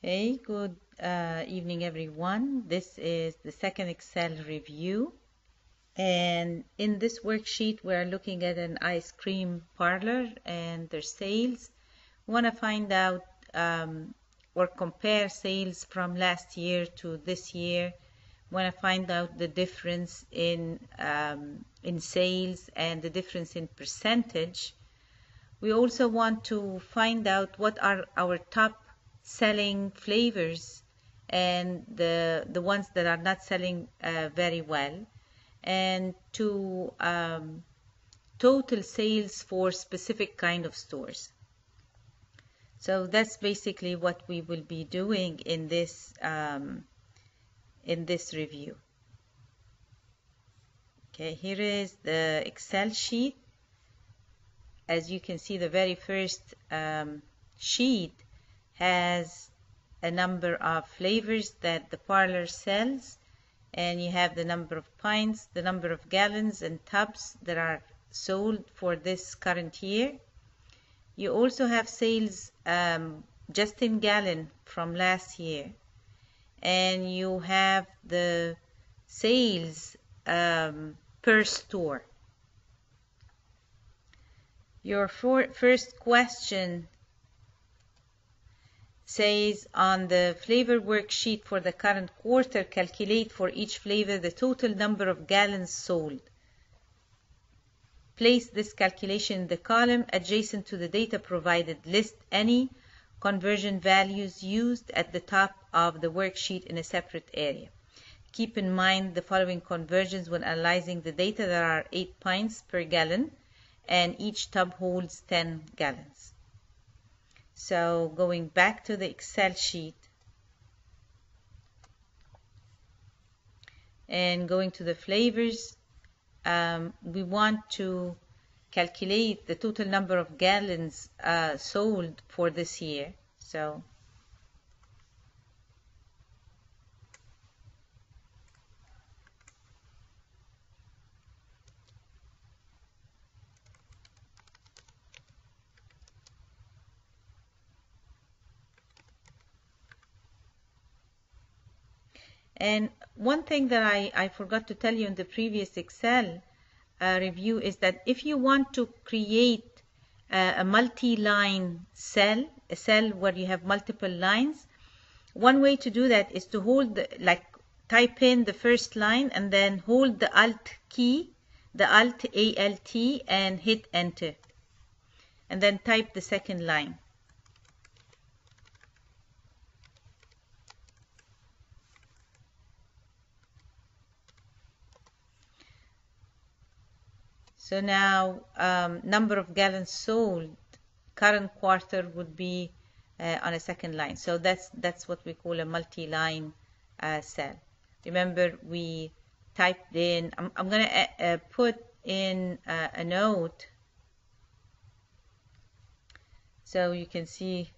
Okay, good evening everyone. This is the second Excel review, and in this worksheet we're looking at an ice cream parlor and their sales. We want to find out or compare sales from last year to this year. We want to find out the difference in sales and the difference in percentage. We also want to find out what are our top selling flavors and the ones that are not selling very well, and to total sales for specific kind of stores. So that's basically what we will be doing in this review. Okay, here is the Excel sheet. As you can see, the very first sheet has a number of flavors that the parlor sells, and you have the number of pints, the number of gallons and tubs that are sold for this current year. You also have sales just in gallon from last year, and you have the sales per store. Your first question says, on the flavor worksheet for the current quarter, calculate for each flavor the total number of gallons sold. Place this calculation in the column adjacent to the data provided. List any conversion values used at the top of the worksheet in a separate area. Keep in mind the following conversions when analyzing the data. There are 8 pints per gallon, and each tub holds 10 gallons. So going back to the Excel sheet and going to the flavors, we want to calculate the total number of gallons sold for this year. So and one thing that I forgot to tell you in the previous Excel review is that if you want to create a multi-line cell, a cell where you have multiple lines, one way to do that is to hold, type in the first line and then hold the Alt key, the Alt, A-L-T, and hit Enter. And then type the second line. So now number of gallons sold, current quarter would be on a second line. So that's what we call a multi-line cell. Remember, we typed in, I'm going to put in a note so you can see.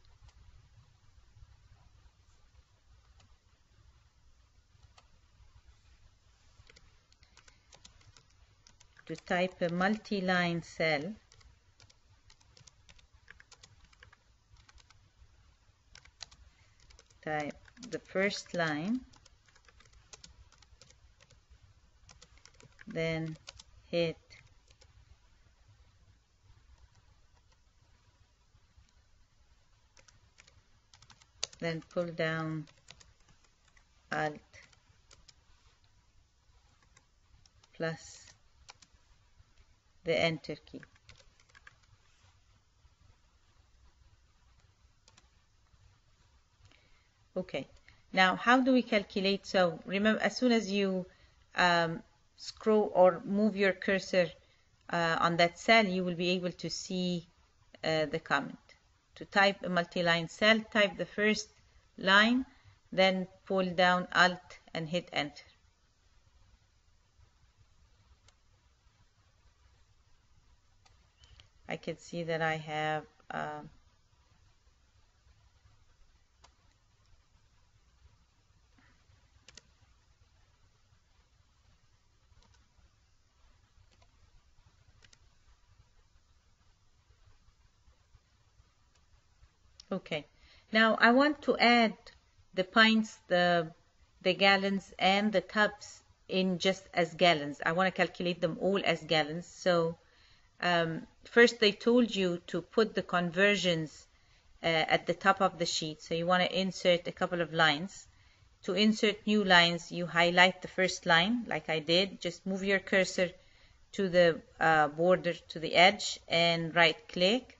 To type a multi-line cell, type the first line, then hit then pull down Alt plus the Enter key. Okay, now how do we calculate? So remember, as soon as you scroll or move your cursor on that cell, you will be able to see the comment. To type a multi-line cell, type the first line, then pull down Alt and hit Enter. I can see that I have okay. Now I want to add the pints, the gallons, and the tubs in just as gallons. I want to calculate them all as gallons. So first they told you to put the conversions at the top of the sheet. So you want to insert a couple of lines. To insert new lines, you highlight the first line like I did. Just move your cursor to the border, to the edge, and right click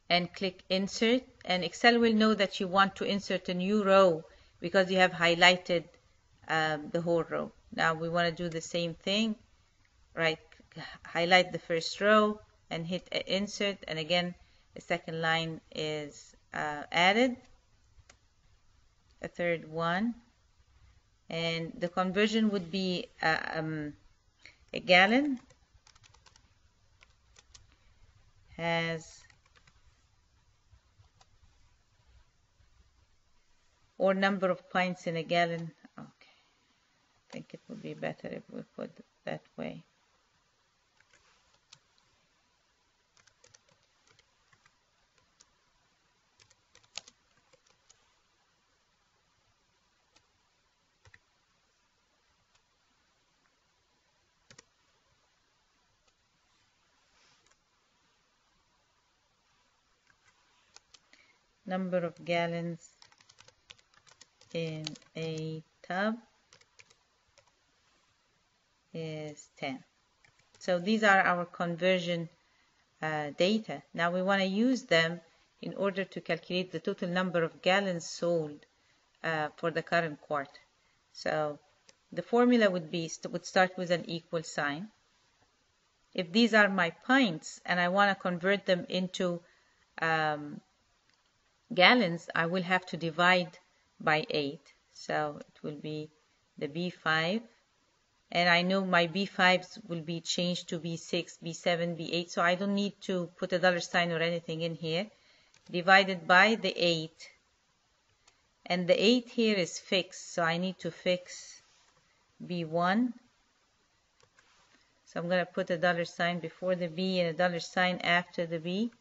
and click insert, and Excel will know that you want to insert a new row because you have highlighted the whole row. Now we want to do the same thing, right? Highlight the first row and hit insert, and again the second line is added, a third one, and the conversion would be a gallon has, or number of pints in a gallon. Okay, I think it would be better if we put it that way. Number of gallons in a tub is 10. So these are our conversion data. Now we want to use them in order to calculate the total number of gallons sold for the current quarter. So the formula would start with an equal sign. If these are my pints and I want to convert them into gallons, I will have to divide by 8. So it will be the B5, and I know my B5s will be changed to B6, B7, B8, so I don't need to put a dollar sign or anything in here. Divided by the 8, and the 8 here is fixed, so I need to fix B1. So I'm going to put a dollar sign before the B and a dollar sign after the B.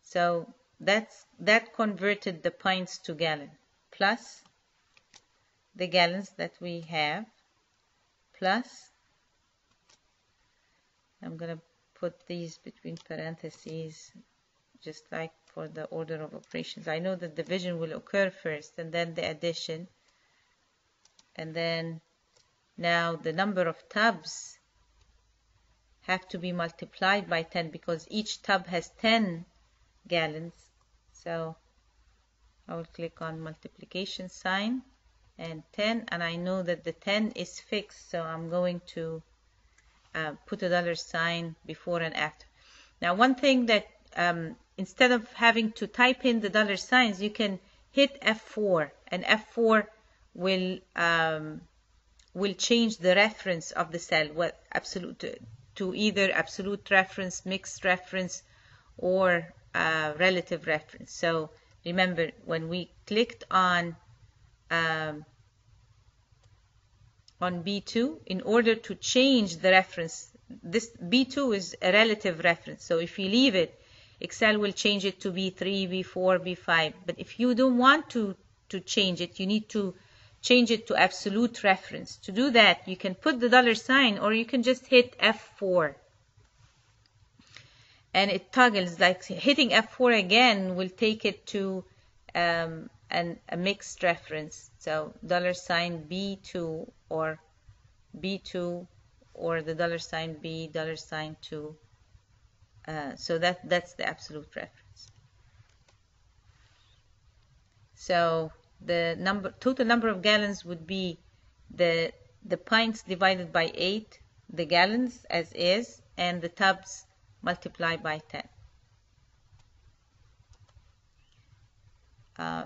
So that converted the pints to gallon, plus the gallons that we have, plus, I'm going to put these between parentheses just like for the order of operations. I know that division will occur first and then the addition, and then now the number of tubs have to be multiplied by 10 because each tub has 10 gallons. So I will click on multiplication sign and 10, and I know that the 10 is fixed, so I'm going to put a dollar sign before and after. Now one thing that instead of having to type in the dollar signs, you can hit F4, and F4 will change the reference of the cell, what absolute to either absolute reference, mixed reference, or relative reference. So remember, when we clicked on B2, in order to change the reference, this B2 is a relative reference. So if you leave it, Excel will change it to B3, B4, B5. But if you don't want to change it, you need to change it to absolute reference. To do that, you can put the dollar sign, or you can just hit F4. And it toggles, like hitting F4 again will take it to a mixed reference. So dollar sign B2 or B2 or the dollar sign B, dollar sign 2. So that's the absolute reference. So the total number of gallons would be the pints divided by 8, the gallons as is, and the tubs multiplied by 10.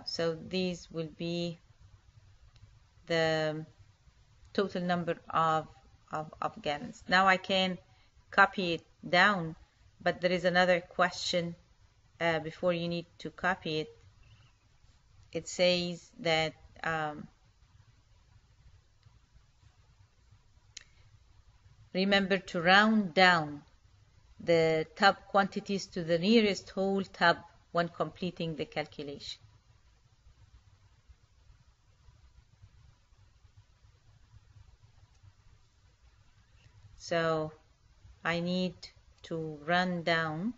So these will be the total number of gallons. Now I can copy it down, but there is another question before you need to copy it. It says that remember to round down the tub quantities to the nearest whole tub when completing the calculation. So I need to run down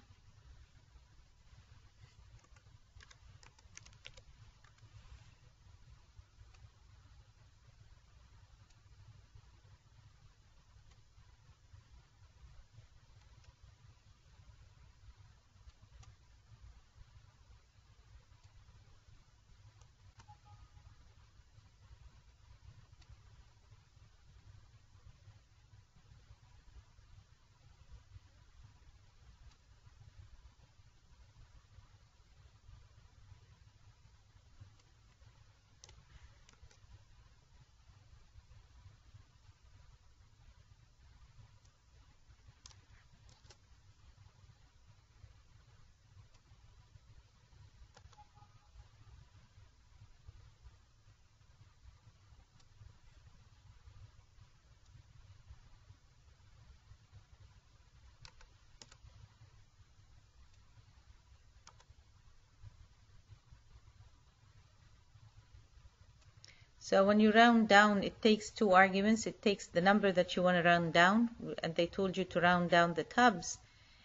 So when you round down, it takes two arguments. It takes the number that you want to round down, and they told you to round down the tubs,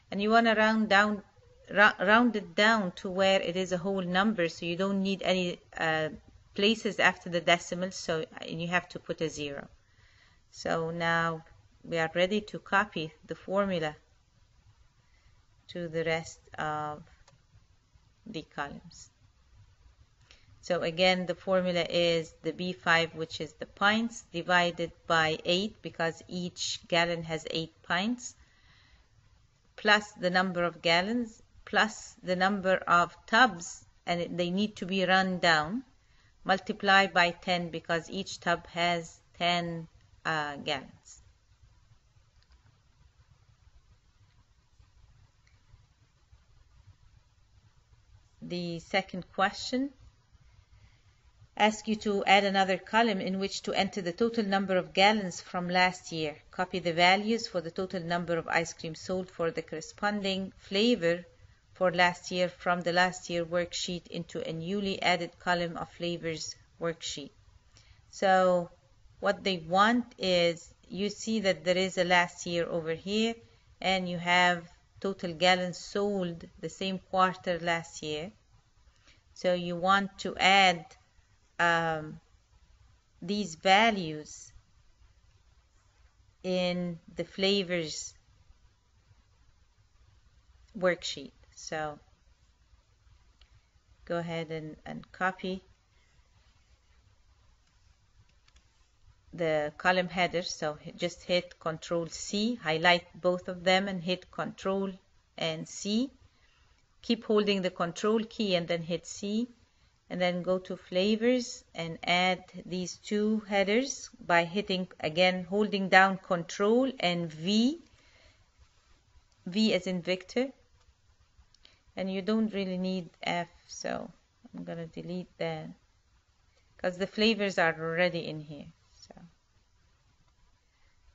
and you want to round it down to where it is a whole number, so you don't need any places after the decimals, so you have to put a 0. So now we are ready to copy the formula to the rest of the columns. So again, the formula is the B5, which is the pints, divided by 8, because each gallon has 8 pints, plus the number of gallons, plus the number of tubs, and they need to be run down, multiply by 10, because each tub has 10 gallons. The second question asks you to add another column in which to enter the total number of gallons from last year. Copy the values for the total number of ice cream sold for the corresponding flavor for last year from the last year worksheet into a newly added column of flavors worksheet. So what they want is, you see that there is a last year over here, and you have total gallons sold the same quarter last year. So you want to add these values in the flavors worksheet. So go ahead and copy the column header. So just hit Control C, highlight both of them and hit Control and C. Keep holding the Control key and then hit C, and then go to flavors and add these two headers by hitting, again, holding down Control and V as in Victor. And you don't really need F, so I'm going to delete that because the flavors are already in here. So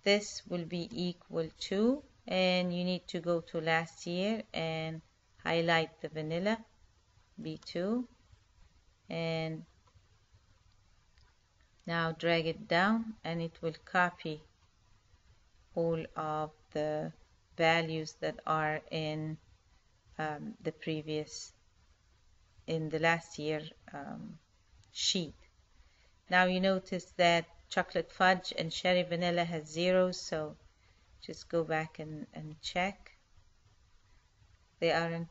this will be equal to, and you need to go to last year and highlight the vanilla, B2, and now drag it down, and it will copy all of the values that are in the previous, in the last year sheet. Now you notice that chocolate fudge and cherry vanilla has zeros, so just go back and check. They aren't.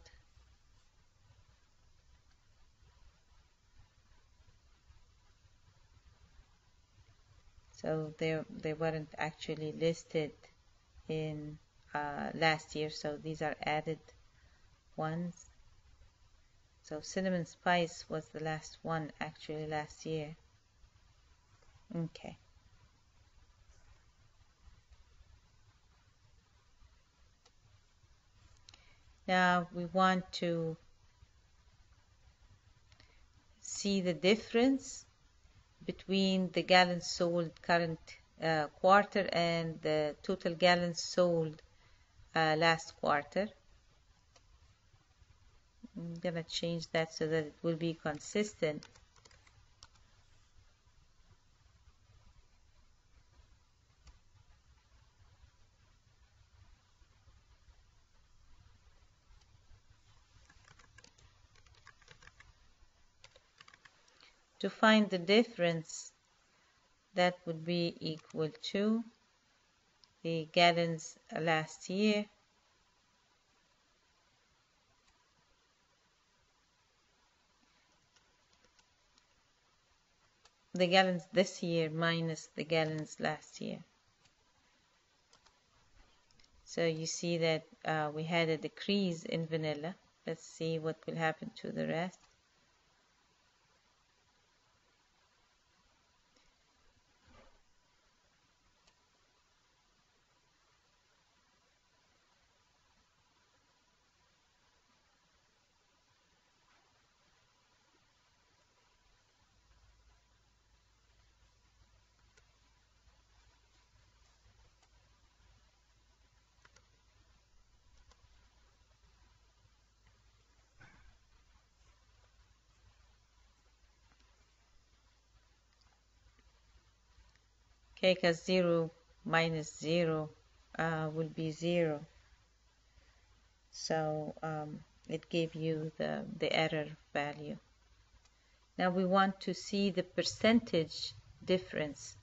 So they weren't actually listed in last year, so these are added ones. So cinnamon spice was the last one actually last year. Okay. Now we want to see the difference between the gallons sold current quarter and the total gallons sold last quarter. I'm gonna change that so that it will be consistent. To find the difference, that would be equal to the gallons last year the gallons this year minus the gallons last year. So you see that we had a decrease in vanilla. Let's see what will happen to the rest. Okay, because 0 minus 0 will be 0. So it gave you the error value. Now we want to see the percentage difference.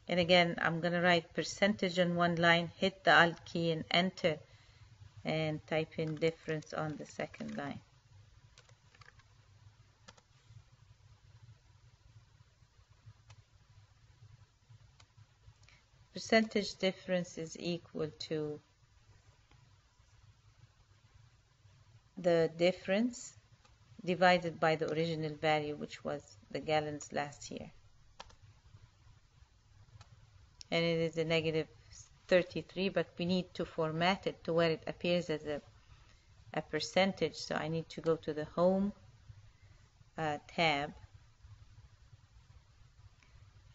And again, I'm going to write percentage on one line, hit the Alt key and enter, and type in difference on the second line. Percentage difference is equal to the difference divided by the original value, which was the gallons last year. And it is a negative 33, but we need to format it to where it appears as a percentage. So I need to go to the Home tab,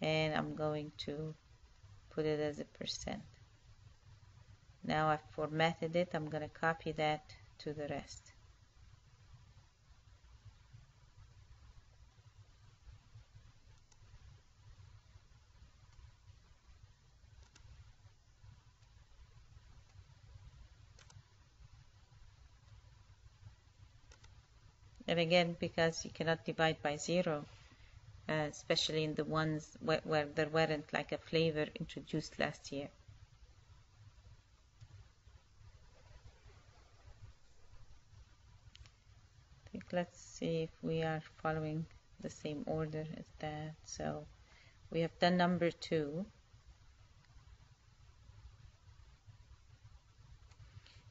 and I'm going to put it as a percent. Now I've formatted it. I'm going to copy that to the rest. And again, because you cannot divide by 0, especially in the ones where there weren't like a flavor introduced last year. I think let's see if we are following the same order as that. So we have done number 2.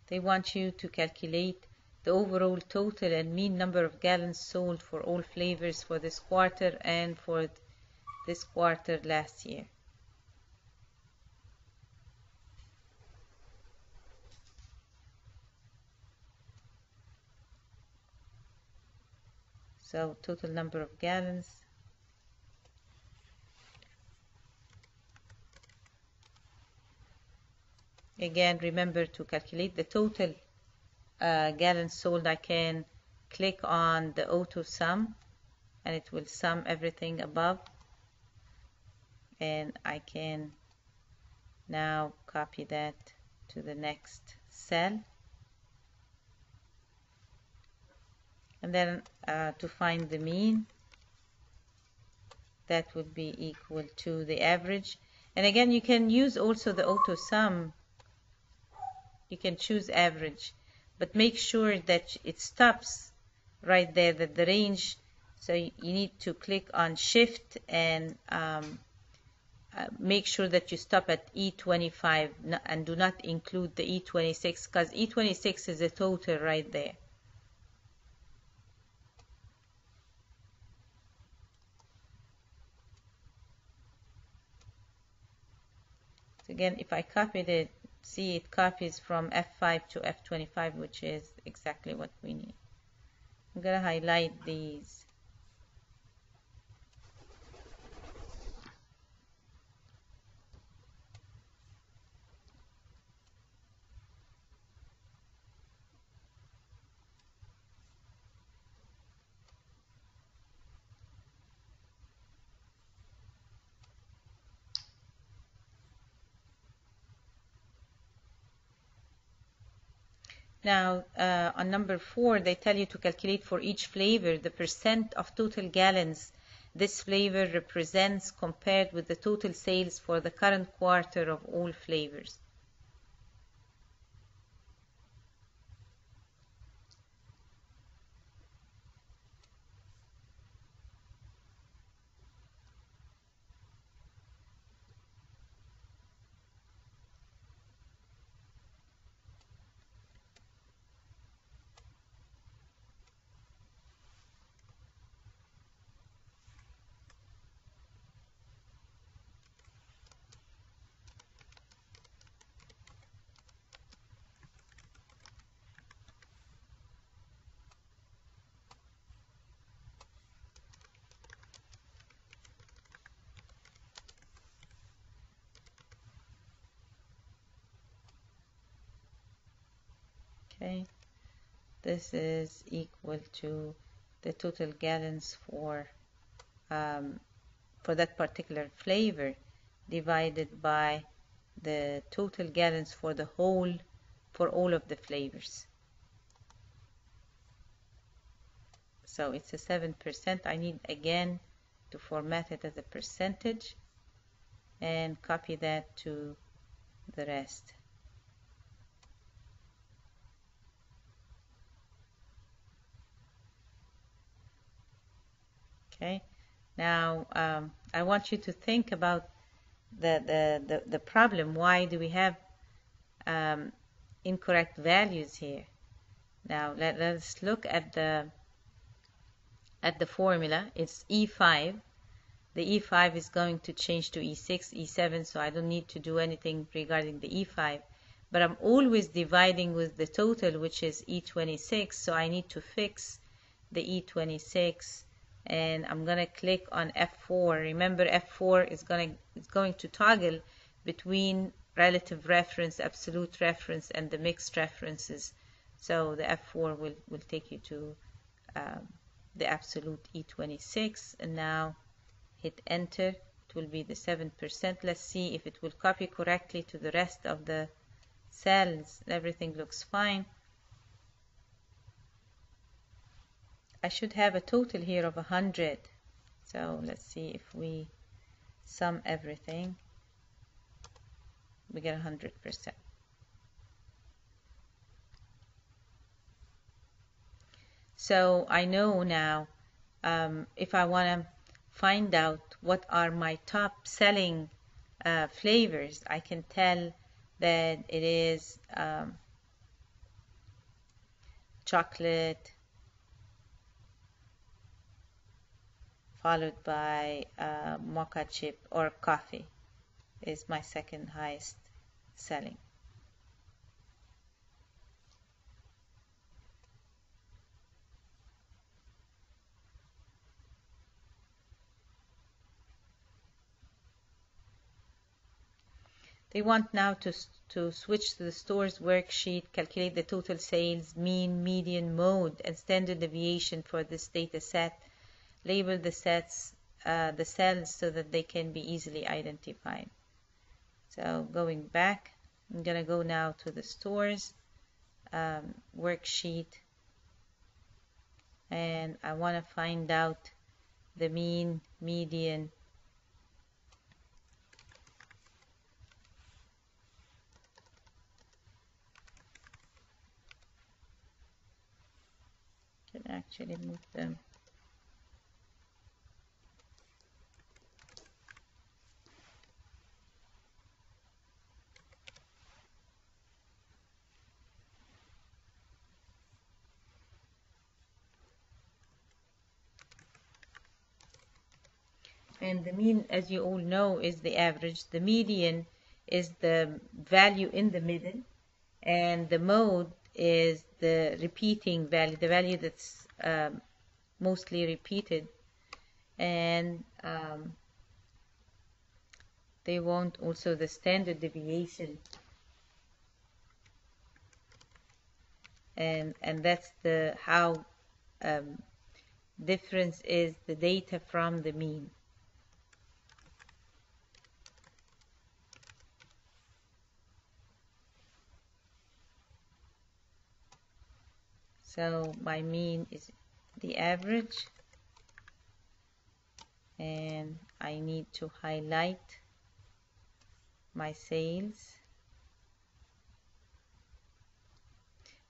They want you to calculate the overall total and mean number of gallons sold for all flavors for this quarter and for this quarter last year. So total number of gallons. Again, remember to calculate the total gallons sold. I can click on the auto sum and it will sum everything above, and I can now copy that to the next cell, and then to find the mean, that would be equal to the average. And again, you can use also the auto sum. You can choose average, but make sure that it stops right there, that the range. So you need to click on shift and make sure that you stop at E25 and do not include the E26, because E26 is a total right there. So again, if I copied it, see it copies from F5 to F25, which is exactly what we need. I'm going to highlight these. Now, on number 4, they tell you to calculate for each flavor the percent of total gallons this flavor represents compared with the total sales for the current quarter of all flavors. Okay, this is equal to the total gallons for that particular flavor divided by the total gallons for all of the flavors. So it's a 7%. I need again to format it as a percentage and copy that to the rest. Okay, now I want you to think about the problem. Why do we have incorrect values here? Now let's look at the formula. It's E5. The E5 is going to change to E6, E7, so I don't need to do anything regarding the E5. But I'm always dividing with the total, which is E26, so I need to fix the E26, and I'm going to click on F4. Remember, F4 is going to toggle between relative reference, absolute reference, and the mixed references. So the F4 will take you to the absolute E26, and now hit enter. It will be the 7%. Let's see if it will copy correctly to the rest of the cells. Everything looks fine. I should have a total here of 100. So let's see if we sum everything. We get 100%. So I know now if I want to find out what are my top selling flavors, I can tell that it is chocolate, followed by mocha chip, or coffee is my second highest selling. They want now to switch to the store's worksheet, calculate the total sales, mean, median, mode, and standard deviation for this data set, label the cells so that they can be easily identified. So going back, I'm going to go now to the stores worksheet, and I want to find out the mean, median, can actually move them. And the mean, as you all know, is the average. The median is the value in the middle, and the mode is the repeating value, the value that's mostly repeated. And they want also the standard deviation, and that's the how difference is the data from the mean. So my mean is the average, and I need to highlight my sales.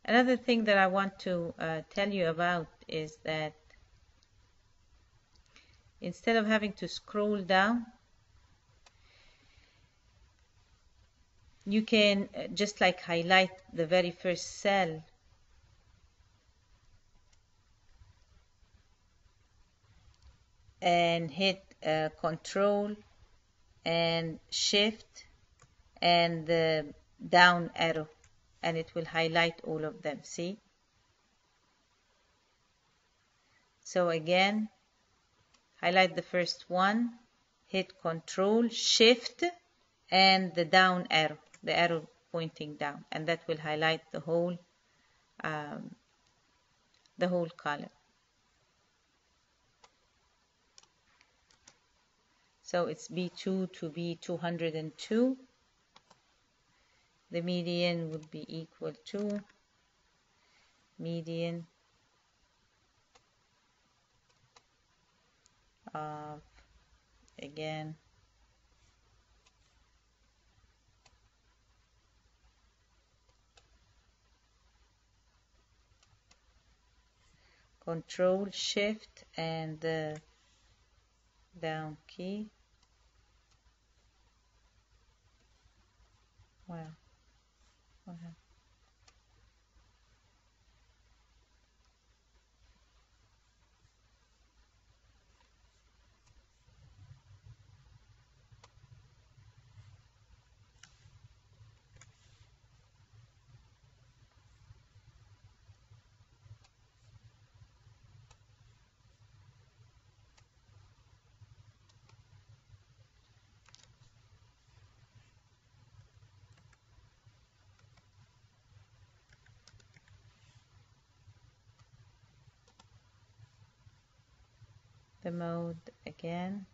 Another thing that I want to tell you about is that instead of having to scroll down, you can just like highlight the very first cell and hit Control and Shift and the down arrow, and it will highlight all of them. See? So again, highlight the first one, hit Control, Shift, and the down arrow, the arrow pointing down, and that will highlight the whole column. So it's B2 to B202. The median would be equal to median of, again, Control Shift and the down key. Wow. What happened? The mode again.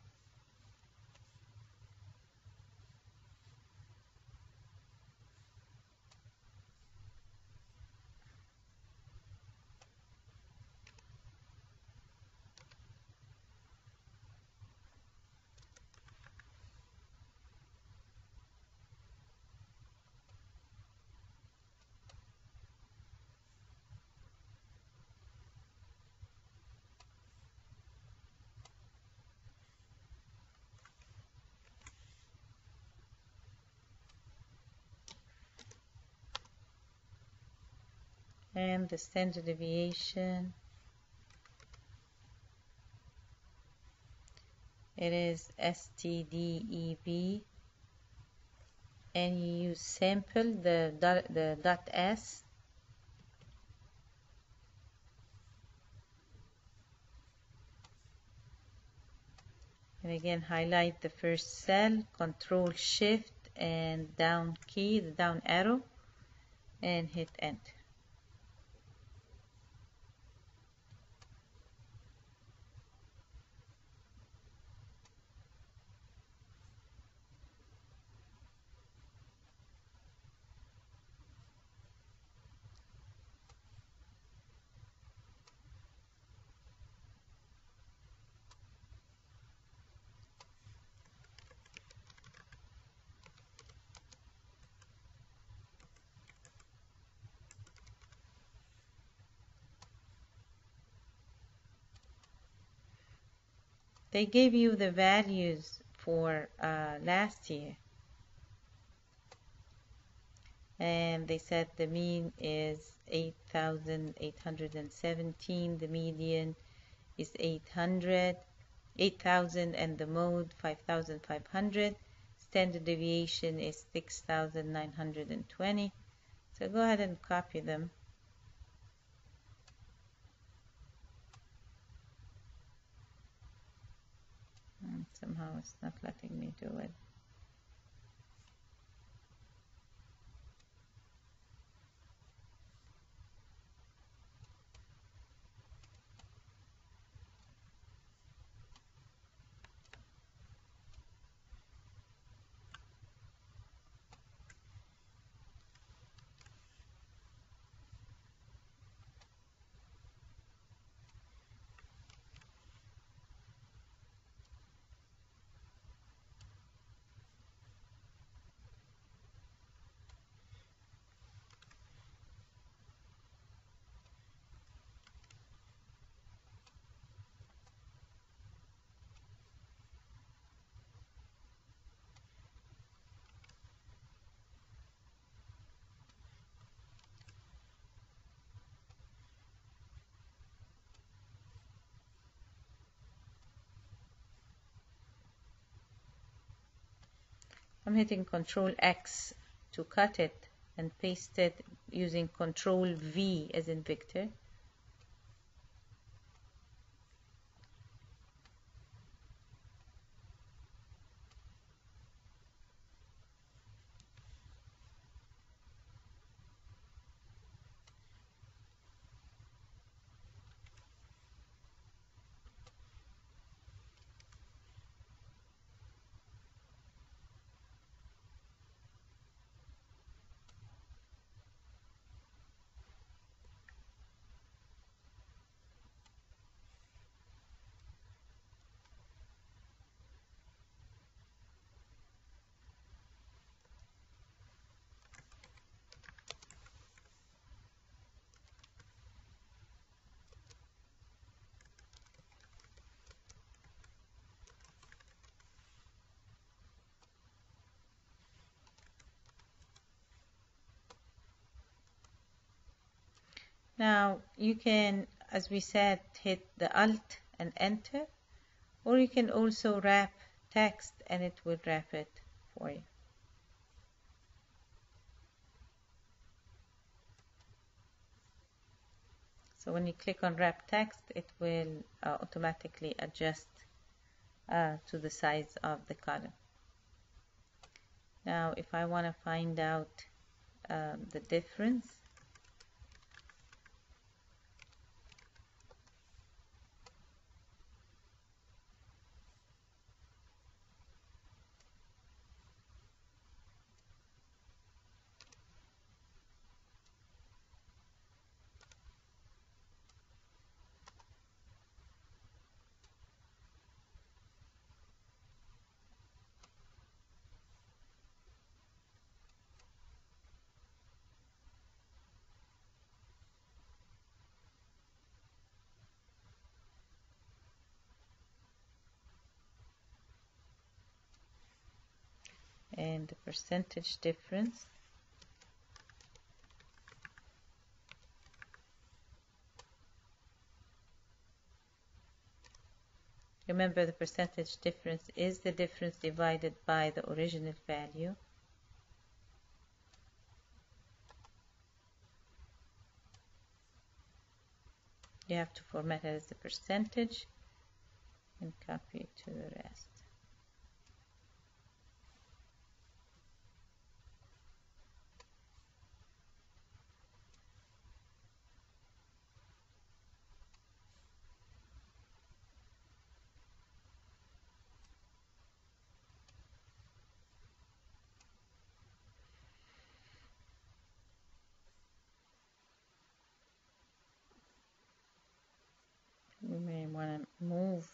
And the standard deviation, it is STDEB, and you use sample the dot S, and again highlight the first cell, Control Shift and down key, the down arrow, and hit enter. They gave you the values for last year, and they said the mean is 8,817, the median is 8,000, and the mode 5,500. Standard deviation is 6,920. So go ahead and copy them. And somehow it's not letting me do it. I'm hitting Control X to cut it and paste it using Control V as in Victor. Now you can, as we said, hit the Alt and Enter, or you can also wrap text and it will wrap it for you. So when you click on wrap text, it will automatically adjust to the size of the column. Now if I want to find out the difference, and the percentage difference. Remember, the percentage difference is the difference divided by the original value. You have to format it as a percentage and copy it to the rest. We may want to move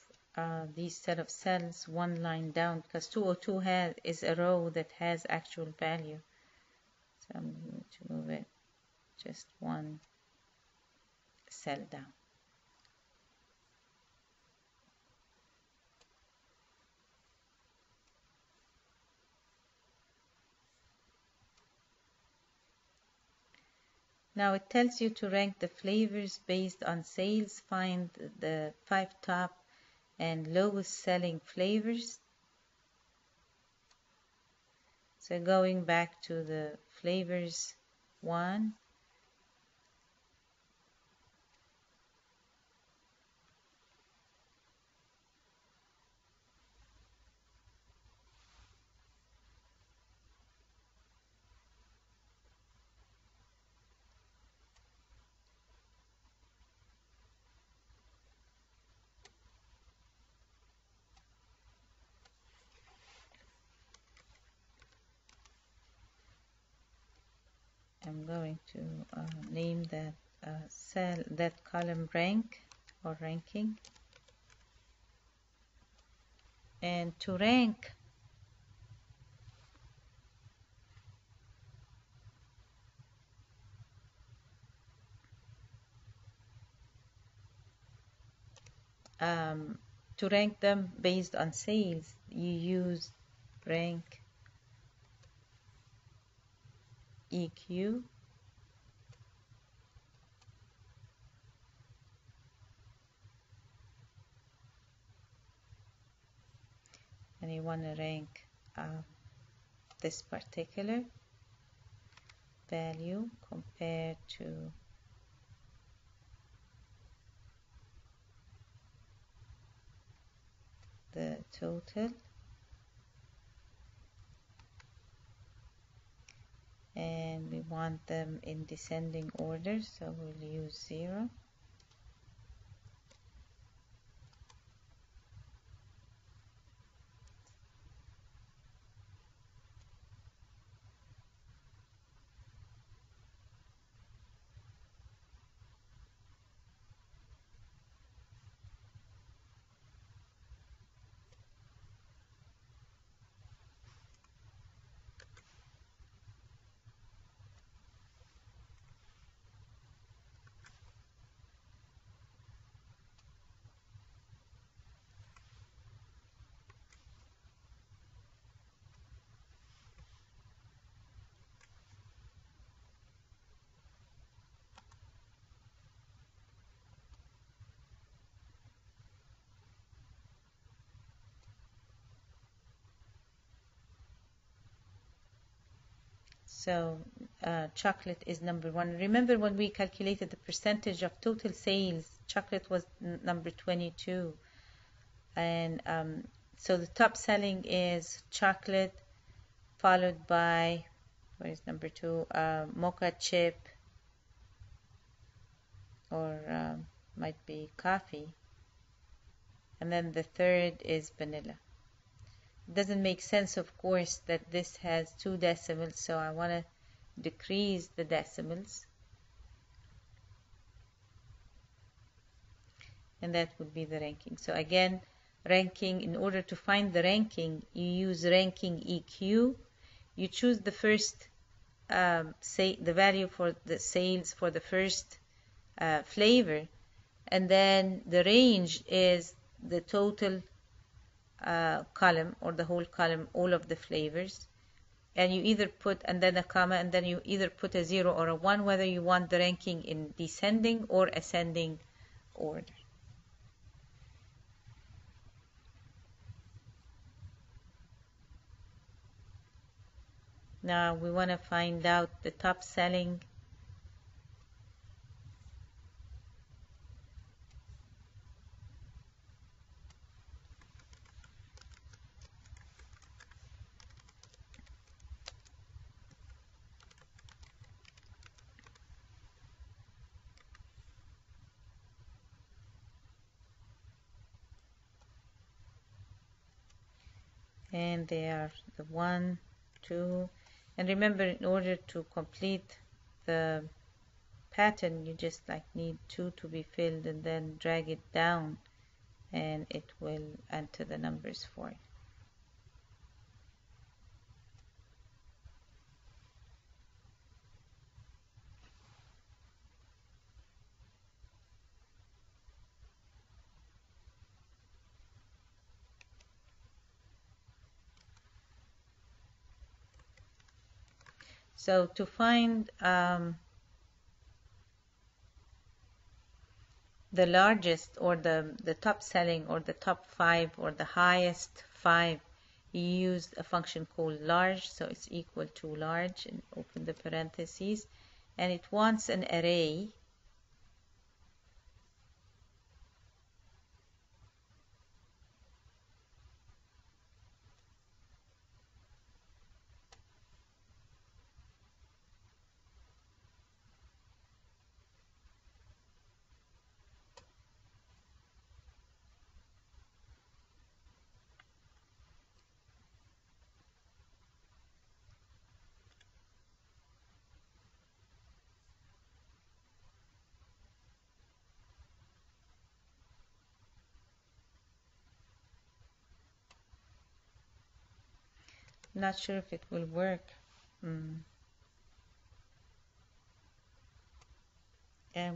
these set of cells one line down, because 202 is a row that has actual value. So I'm going to move it just one cell down. Now it tells you to rank the flavors based on sales. Find the 5 top and lowest selling flavors. So going back to the flavors one, I'm going to name that cell, that column rank or ranking. And to rank, them based on sales, you use rank EQ. And you want to rank this particular value compared to the total, and we want them in descending order, so we'll use 0. So chocolate is number 1. Remember when we calculated the percentage of total sales, chocolate was number 22. And so the top selling is chocolate, followed by, where is number 2? Mocha chip, or might be coffee. And then the third is vanilla. It doesn't make sense, of course, that this has 2 decimals, so I want to decrease the decimals. And that would be the ranking. So again, ranking, in order to find the ranking, you use ranking EQ. You choose the first, say the value for the sales for the first flavor, and then the range is the total column, or the whole column, all of the flavors, and you either put, and then a comma, and then you either put a 0 or a 1, whether you want the ranking in descending or ascending order. Now we want to find out the top selling. And they are the 1, 2, and remember, in order to complete the pattern, you just need 2 to be filled, and then drag it down, and it will enter the numbers for you. So to find the largest, or the top selling, or the top 5, or the highest 5, you use a function called large. So it's equal to large, and open the parentheses, and it wants an array. Not sure if it will work. And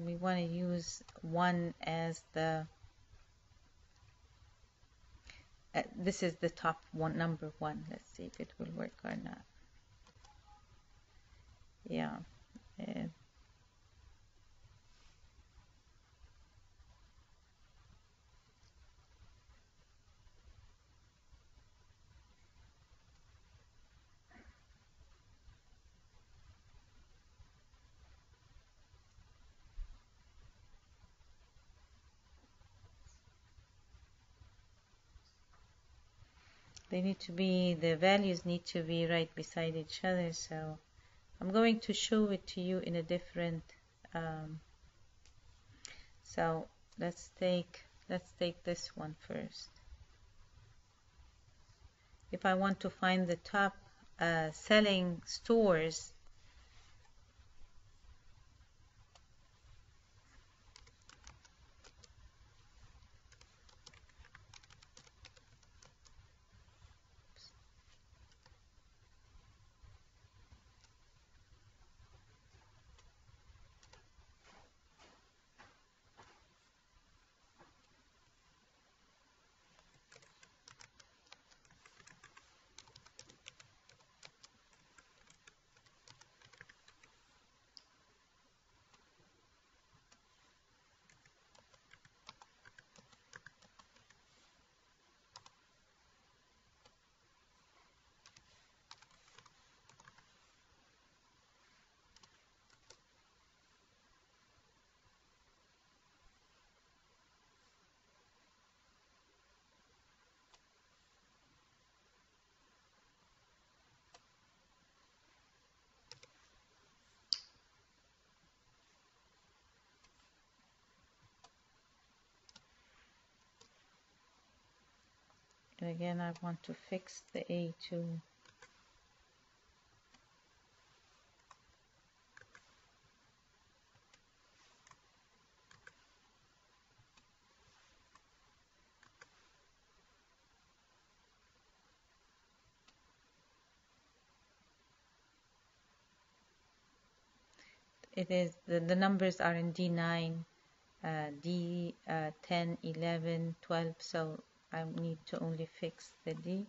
we want to use 1 as the, this is the top one, number 1. Let's see if it will work or not. Yeah. the values need to be right beside each other, so I'm going to show it to you in a different so let's take this one first. If I want to find the top selling stores, again I want to fix the A2. It is the numbers are in D9, D10, 11, 12, so I need to only fix the D.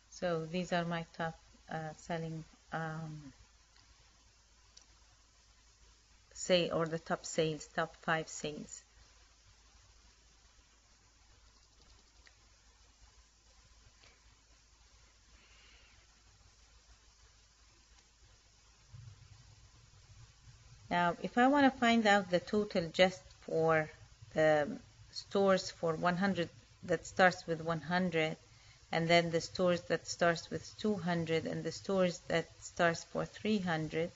So these are my top selling or the top sales, top 5 sales. Now, if I want to find out the total just for the stores for 100 that starts with 100, and then the stores that starts with 200, and the stores that starts for 300,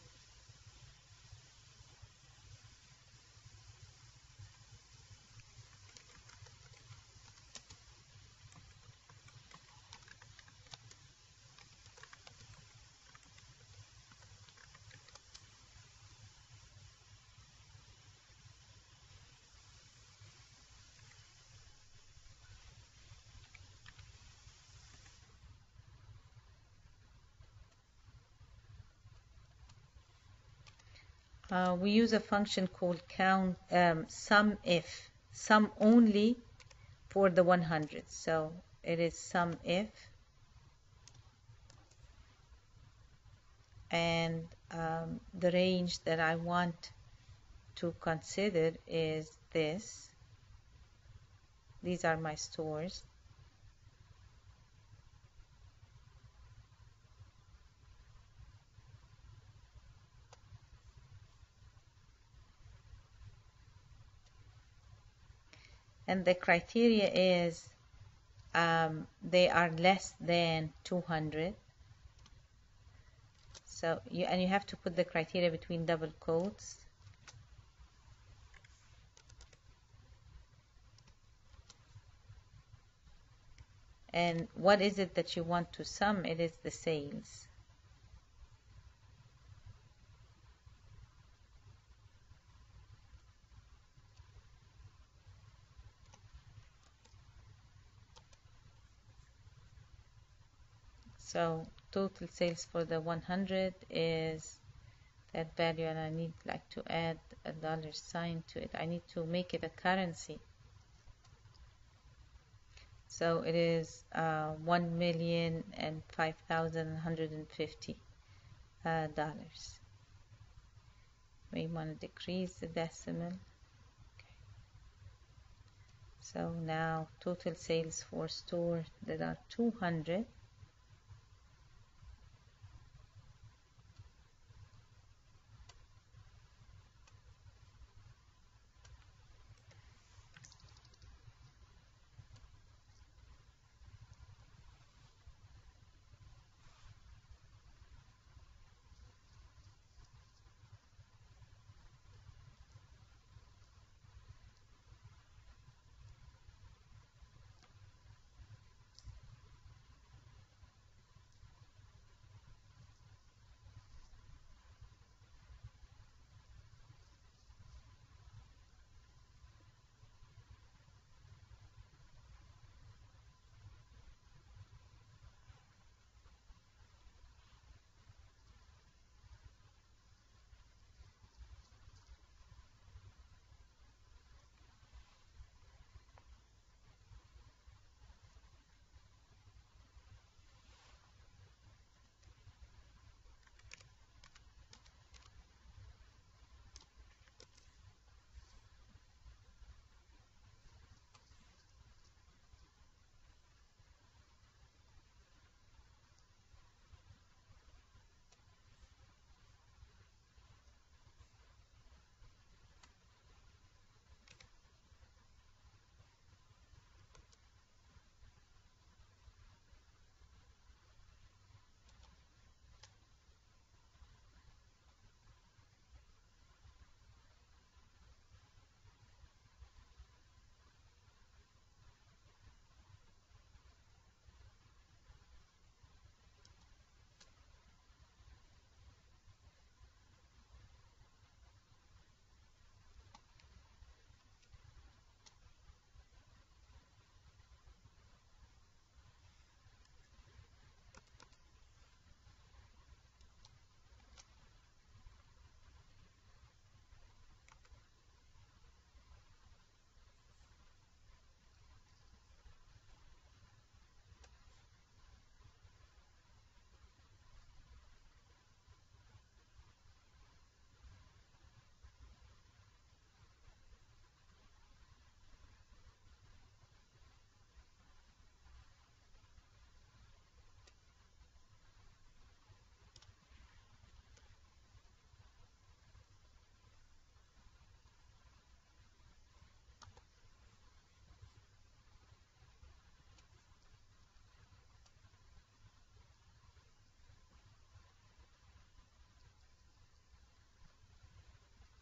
we use a function called count sum if, sum only for the 100. So it is sum if, and the range that I want to consider is this. These are my stores. And the criteria is they are less than 200. So you have to put the criteria between double quotes. And what is it that you want to sum? It is the sales. So total sales for the 100 is that value, and I need like to add a dollar sign to it. I need to make it a currency. So it is $1,005,150. We want to decrease the decimal. Okay. So now total sales for stores that are 200.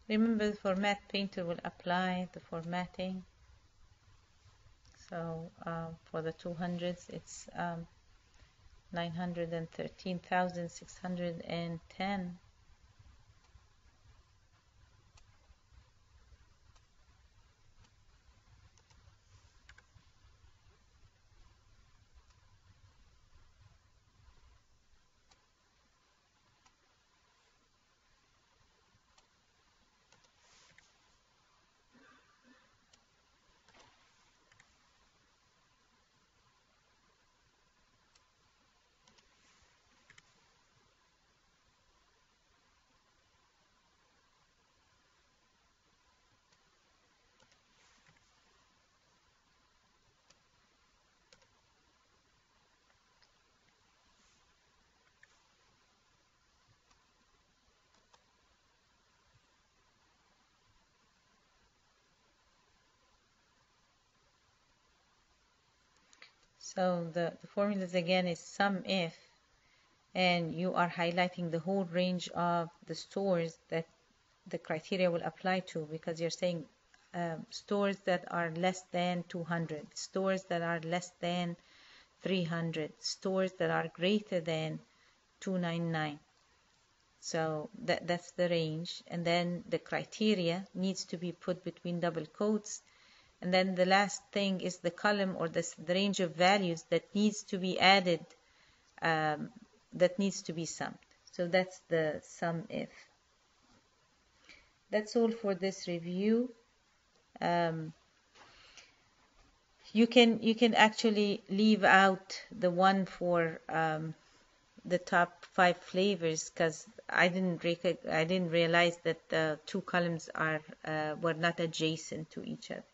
Remember, the format painter will apply the formatting. So for the 200s, it's 913,610. So the formulas again is sum if, and you are highlighting the whole range of the stores that the criteria will apply to, because you're saying stores that are less than 200, stores that are less than 300, stores that are greater than 299. So that's the range, and then the criteria needs to be put between double quotes, and then the last thing is the column or the range of values that needs to be added, that needs to be summed. So that's the sum if. That's all for this review. You can actually leave out the one for the top 5 flavors, because I didn't realize that the two columns were not adjacent to each other.